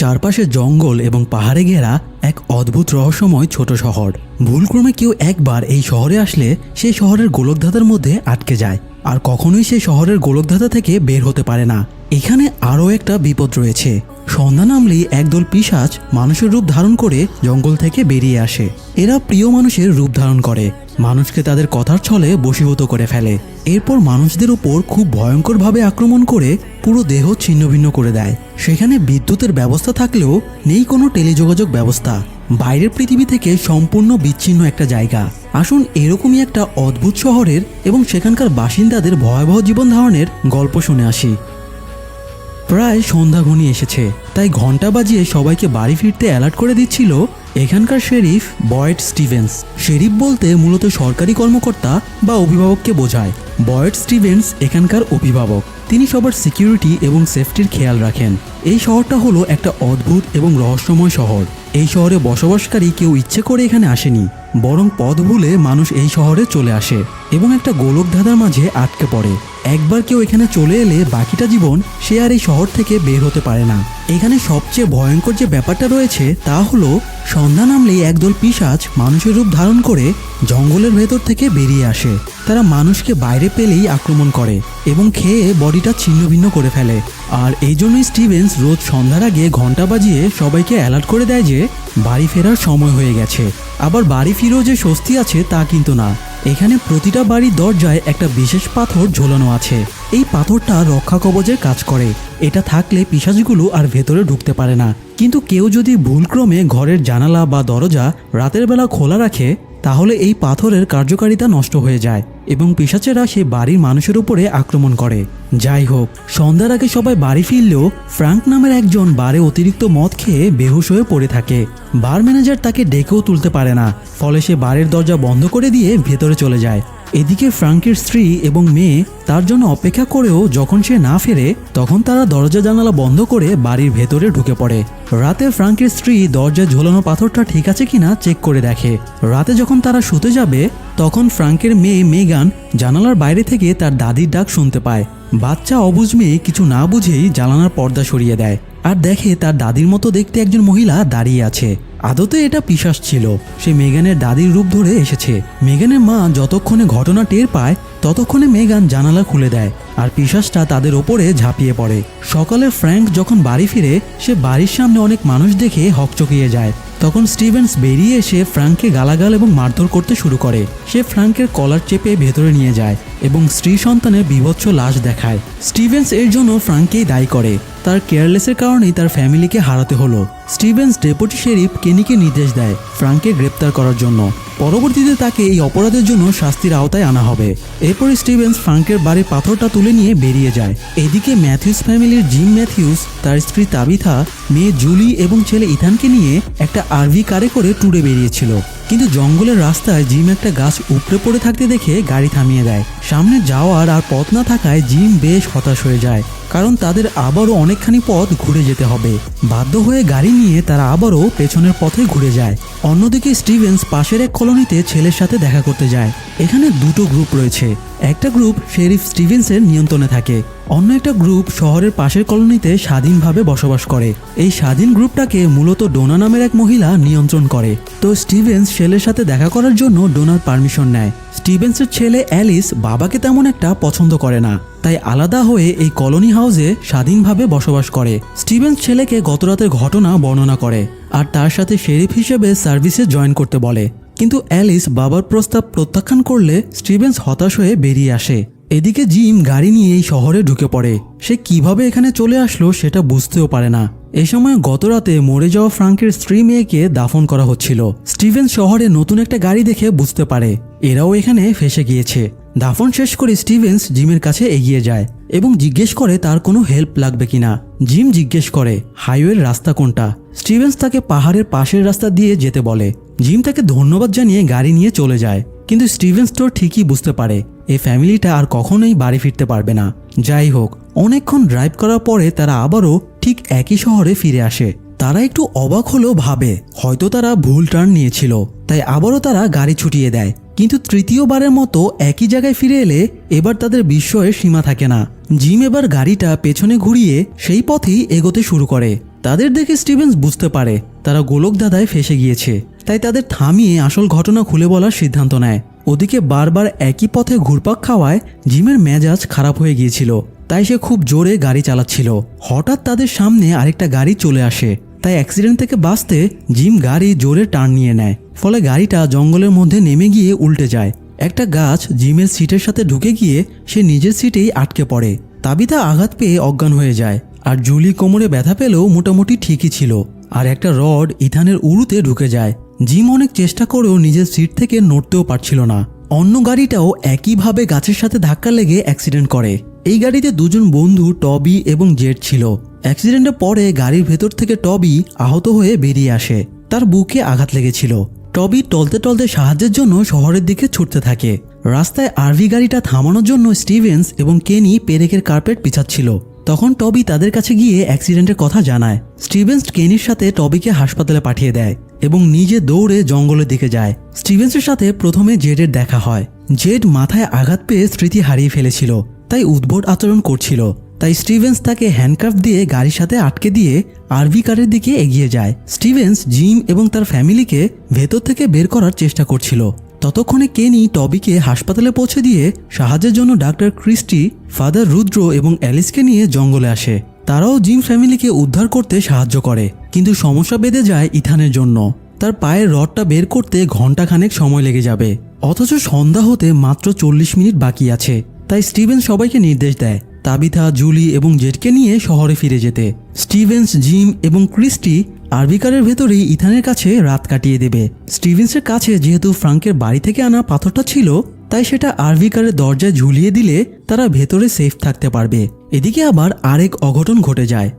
চারপাশে জঙ্গল এবং পাহাড়ে ঘেরা এক অদ্ভুত রহস্যময় ছোট শহর। ভুলক্রমে কেউ একবার এই শহরে আসলে সেই শহরের গোলকধাঁধার মধ্যে আটকে যায় আর কখনোই সেই শহরের গোলকধাঁধা থেকে বের হতে পারে না। এখানে আরও একটা বিপদ রয়েছে। সন্ধ্যা নামলেই একদল পিশাচ মানুষের রূপ ধারণ করে জঙ্গল থেকে বেরিয়ে আসে। এরা প্রিয় মানুষের রূপ ধারণ করে, মানুষকে তাদের কথার ছলে বশীভূত করে ফেলে। এরপর মানুষদের উপর খুব ভয়ঙ্করভাবে আক্রমণ করে পুরো দেহ ছিন্নভিন্ন করে দেয়। সেখানে বিদ্যুতের ব্যবস্থা থাকলেও নেই কোনো টেলিযোগাযোগ ব্যবস্থা। বাইরের পৃথিবী থেকে সম্পূর্ণ বিচ্ছিন্ন একটা জায়গা। আসুন এরকমই একটা অদ্ভুত শহরের এবং সেখানকার বাসিন্দাদের ভয়াবহ জীবন ধারণের গল্প শুনে আসি। প্রায় সন্ধ্যা ঘনিয়ে এসেছে, তাই ঘন্টা বাজিয়ে সবাইকে বাড়ি ফিরতে অ্যালার্ট করে দিচ্ছিল এখানকার শেরিফ বয়েড স্টিভেন্স। শেরিফ বলতে মূলত সরকারি কর্মকর্তা বা অভিভাবককে বোঝায়। বয়েড স্টিভেন্স এখানকার অভিভাবক। তিনি সবার সিকিউরিটি এবং সেফটির খেয়াল রাখেন। এই শহরটা হলো একটা অদ্ভুত এবং রহস্যময় শহর। এই শহরে বসবাসকারী কেউ ইচ্ছে করে এখানে আসেনি, বরং পথ ভুলে মানুষ এই শহরে চলে আসে এবং একটা গোলকধাঁধার মাঝে আটকে পড়ে। একবার কেউ এখানে চলে এলে বাকিটা জীবন সে আর এই শহর থেকে বের হতে পারে না। এখানে সবচেয়ে ভয়ঙ্কর যে ব্যাপারটা রয়েছে তা হলো সন্ধ্যা নামলেই একদল পিশাচ মানুষের রূপ ধারণ করে জঙ্গলের ভেতর থেকে বেরিয়ে আসে। তারা মানুষকে বাইরে পেলেই আক্রমণ করে এবং খেয়ে বডিটা ছিন্নভিন্ন করে ফেলে। আর এই জন্যই স্টিভেন্স রোজ সন্ধ্যার আগে ঘন্টা বাজিয়ে সবাইকে অ্যালার্ট করে দেয় যে বাড়ি ফেরার সময় হয়ে গেছে। আবার বাড়ি ফিরেও যে স্বস্তি আছে তা কিন্তু না। এখানে প্রতিটা বাড়ির দরজায় একটা বিশেষ পাথর ঝোলানো আছে। এই পাথরটা রক্ষা কবচের কাজ করে। এটা থাকলে পিশাচগুলো আর ভেতরে ঢুকতে পারে না। কিন্তু কেউ যদি ভুলক্রমে ঘরের জানালা বা দরজা রাতের বেলা খোলা রাখে তাহলে এই পাথরের কার্যকারিতা নষ্ট হয়ে যায় এবং পিশাচেরা সেই বাড়ির মানুষের উপরে আক্রমণ করে। যাই হোক, সন্ধ্যার আগে সবাই বাড়ি ফিরলেও ফ্রাঙ্ক নামের একজন বারে অতিরিক্ত মদ খেয়ে বেহুশ হয়ে পড়ে থাকে। বার ম্যানেজার তাকে ডেকেও তুলতে পারে না, ফলে সে বারের দরজা বন্ধ করে দিয়ে ভেতরে চলে যায়। এদিকে ফ্রাঙ্কের স্ত্রী এবং মেয়ে তার জন্য অপেক্ষা করেও যখন সে না ফেরে তখন তারা দরজা জানালা বন্ধ করে বাড়ির ভেতরে ঢুকে পড়ে। রাতে ফ্রাঙ্কের স্ত্রী দরজায় ঝোলানো পাথরটা ঠিক আছে কিনা চেক করে দেখে। রাতে যখন তারা শুতে যাবে তখন ফ্রাঙ্কের মেয়ে মেগান জানালার বাইরে থেকে তার দাদির ডাক শুনতে পায়। বাচ্চা অবুঝ মেয়ে কিছু না বুঝেই জানালার পর্দা সরিয়ে দেয় আর দেখে তার দাদির মতো দেখতে একজন মহিলা দাঁড়িয়ে আছে। আদতে এটা পিশাচ ছিল। সে মেগানের দাদির রূপ ধরে এসেছে। মেগানের মা যতক্ষণে ঘটনা টের পায় ততক্ষণে মেগান জানালা খুলে দেয় আর পিশাচটা তাদের ওপরে ঝাঁপিয়ে পড়ে। সকালে ফ্র্যাঙ্ক যখন বাড়ি ফিরে সে বাড়ির সামনে অনেক মানুষ দেখে হকচকিয়ে যায়। তখন স্টিভেন্স বেরিয়ে এসে ফ্র্যাঙ্ককে গালাগাল এবং মারধর করতে শুরু করে। সে ফ্র্যাঙ্কের কলার চেপে ভেতরে নিয়ে যায় এবং স্ত্রী সন্তানের বীভৎস লাশ দেখায়। স্টিভেন্স এর জন্য ফ্র্যাঙ্ককেই দায়ী করে। তার কেয়ারলেসের কারণেই তার ফ্যামিলিকে হারাতে হলো। স্টিভেন্স ডেপুটি শেরিফ কেনিকে নির্দেশ দেয় ফ্র্যাঙ্ককে গ্রেপ্তার করার জন্য। পরবর্তীতে তাকে এই অপরাধের জন্য শাস্তির আওতায় আনা হবে। এরপরে স্টিভেন্স ফ্র্যাঙ্কের বাড়ির পাথরটা তুলে নিয়ে বেরিয়ে যায়। এদিকে ম্যাথিউস ফ্যামিলির জিম ম্যাথিউস তার স্ত্রী তাবিথা, মেয়ে জুলি এবং ছেলে ইথানকে নিয়ে একটা আরভি কারে করে ট্যুরে বেরিয়েছিল। কিন্তু জঙ্গলের রাস্তায় জিম একটা গাছ উপড়ে পড়ে থাকতে দেখে গাড়ি থামিয়ে দেয়। সামনে যাওয়ার আর পথ না থাকায় জিম বেশ হতাশ হয়ে যায়, কারণ তাদের আবারও অনেকখানি পথ ঘুরে যেতে হবে। বাধ্য হয়ে গাড়ি নিয়ে তারা আবারও পেছনের পথে ঘুরে যায়। অন্যদিকে স্টিভেন্স পাশের এক কলোনিতে ছেলের সাথে দেখা করতে যায়। এখানে দুটো গ্রুপ রয়েছে। একটা গ্রুপ শেরিফ স্টিভেন্সের নিয়ন্ত্রণে থাকে, অন্য একটা গ্রুপ শহরের পাশের কলোনিতে স্বাধীনভাবে বসবাস করে। এই স্বাধীন গ্রুপটাকে মূলত ডোনা নামের এক মহিলা নিয়ন্ত্রণ করে। তো স্টিভেন্স ছেলের সাথে দেখা করার জন্য ডোনার পারমিশন নেয়। স্টিভেন্সের ছেলে অ্যালিস বাবাকে তেমন একটা পছন্দ করে না, তাই আলাদা হয়ে এই কলোনি হাউসে স্বাধীনভাবে বসবাস করে। স্টিভেন্স ছেলেকে গতরাতের ঘটনা বর্ণনা করে আর তার সাথে শেরিফ হিসেবে সার্ভিসে জয়েন করতে বলে। কিন্তু অ্যালিস বাবার প্রস্তাব প্রত্যাখ্যান করলে স্টিভেন্স হতাশ হয়ে বেরিয়ে আসে। এদিকে জিম গাড়ি নিয়ে এই শহরে ঢুকে পড়ে। সে কিভাবে এখানে চলে আসলো সেটা বুঝতেও পারে না। এ সময় গতরাতে মরে যাওয়া ফ্রাঙ্কের স্ত্রী মেয়েকে দাফন করা হচ্ছিল। স্টিভেন্স শহরে নতুন একটা গাড়ি দেখে বুঝতে পারে এরাও এখানে ফেসে গিয়েছে। দাফন শেষ করে স্টিভেন্স জিমের কাছে এগিয়ে যায় এবং জিজ্ঞেস করে তার কোনো হেল্প লাগবে কিনা। জিম জিজ্ঞেস করে হাইওয়ের রাস্তা কোনটা। স্টিভেন্স তাকে পাহাড়ের পাশের রাস্তা দিয়ে যেতে বলে। জিম তাকে ধন্যবাদ জানিয়ে গাড়ি নিয়ে চলে যায়। কিন্তু স্টিভেন্স তো ঠিকই বুঝতে পারে এই ফ্যামিলিটা আর কখনোই বাড়ি ফিরতে পারবে না। যাই হোক, অনেকক্ষণ ড্রাইভ করার পরে তারা আবারও ঠিক একই শহরে ফিরে আসে। তারা একটু অবাক হলেও ভাবে হয়তো তারা ভুল টার্ন নিয়েছিল, তাই আবারও তারা গাড়ি ছুটিয়ে দেয়। কিন্তু তৃতীয়বারের মতো একই জায়গায় ফিরে এলে এবার তাদের বিস্ময়ের সীমা থাকে না। জিম এবার গাড়িটা পেছনে ঘুরিয়ে সেই পথেই এগোতে শুরু করে। তাদের দেখে স্টিভেন্স বুঝতে পারে তারা গোলকধাঁধায় ফেসে গিয়েছে, তাই তাদের থামিয়ে আসল ঘটনা খুলে বলার সিদ্ধান্ত নেয়। ওদিকে বারবার একই পথে ঘুরপাক খাওয়ায় জিমের মেজাজ খারাপ হয়ে গিয়েছিল, তাই সে খুব জোরে গাড়ি চালাচ্ছিল। হঠাৎ তাদের সামনে আরেকটা গাড়ি চলে আসে, তাই অ্যাক্সিডেন্ট থেকে বাঁচতে জিম গাড়ি জোরে টার্ন নিয়ে নেয়। ফলে গাড়িটা জঙ্গলের মধ্যে নেমে গিয়ে উল্টে যায়। একটা গাছ জিমের সিটের সাথে ঢুকে গিয়ে সে নিজের সিটেই আটকে পড়ে। তাবিথা আঘাত পেয়ে অজ্ঞান হয়ে যায়, আর জুলি কোমরে ব্যথা পেলেও মোটামুটি ঠিকই ছিল। আর একটা রড ইথানের উরুতে ঢুকে যায়। জিম অনেক চেষ্টা করেও নিজের সিট থেকে নড়তেও পারছিল না। অন্য গাড়িটাও একইভাবে গাছের সাথে ধাক্কা লেগে অ্যাক্সিডেন্ট করে। এই গাড়িতে দুজন বন্ধু টবি এবং জেড ছিল। অ্যাক্সিডেন্টের পরে গাড়ির ভেতর থেকে টবি আহত হয়ে বেরিয়ে আসে, তার বুকে আঘাত লেগেছিল। টবি টলতে টলতে সাহায্যের জন্য শহরের দিকে ছুটতে থাকে। রাস্তায় আরভি গাড়িটা থামানোর জন্য স্টিভেন্স এবং কেনি পেরেকের কার্পেট বিছাচ্ছিল। তখন টবি তাদের কাছে গিয়ে অ্যাক্সিডেন্টের কথা জানায়। স্টিভেন্স কেনির সাথে টবিকে হাসপাতালে পাঠিয়ে দেয় এবং নিজে দৌড়ে জঙ্গলের দিকে যায়। স্টিভেন্সের সাথে প্রথমে জেডের দেখা হয়। জেড মাথায় আঘাত পেয়ে স্মৃতি হারিয়ে ফেলেছিল, তাই উদ্ভট আচরণ করছিল। তাই স্টিভেন্স তাকে হ্যান্ডকাফ দিয়ে গাড়ির সাথে আটকে দিয়ে আরভি কারের দিকে এগিয়ে যায়। স্টিভেন্স জিম এবং তার ফ্যামিলিকে ভেতর থেকে বের করার চেষ্টা করছিল। ততক্ষণে কেনি টবিকে হাসপাতালে পৌঁছে দিয়ে সাহায্যের জন্য ডাক্তার ক্রিস্টি, ফাদার রুদ্র এবং অ্যালিসকে নিয়ে জঙ্গলে আসে। তারাও জিম ফ্যামিলিকে উদ্ধার করতে সাহায্য করে, কিন্তু সমস্যা বেঁধে যায় ইথানের জন্য। তার পায়ের রডটা বের করতে ঘন্টাখানেক সময় লেগে যাবে, অথচ সন্ধ্যা হতে মাত্র 40 মিনিট বাকি আছে। তাই স্টিভেন্স সবাইকে নির্দেশ দেয় তাবিথা, জুলি এবং জেডকে নিয়ে শহরে ফিরে যেতে। স্টিভেন্স, জিম এবং ক্রিস্টি আরভি কারের ভেতরেই ইথানের কাছে রাত কাটিয়ে দেবে। স্টিভেন্সের কাছে যেহেতু ফ্রাঙ্কের বাড়ি থেকে আনা পাথরটা ছিল, তাই সেটা আরভি কারের দরজায় ঝুলিয়ে দিলে তারা ভেতরে সেফ থাকতে পারবে। এদিকে আবার আরেক অঘটন ঘটে যায়।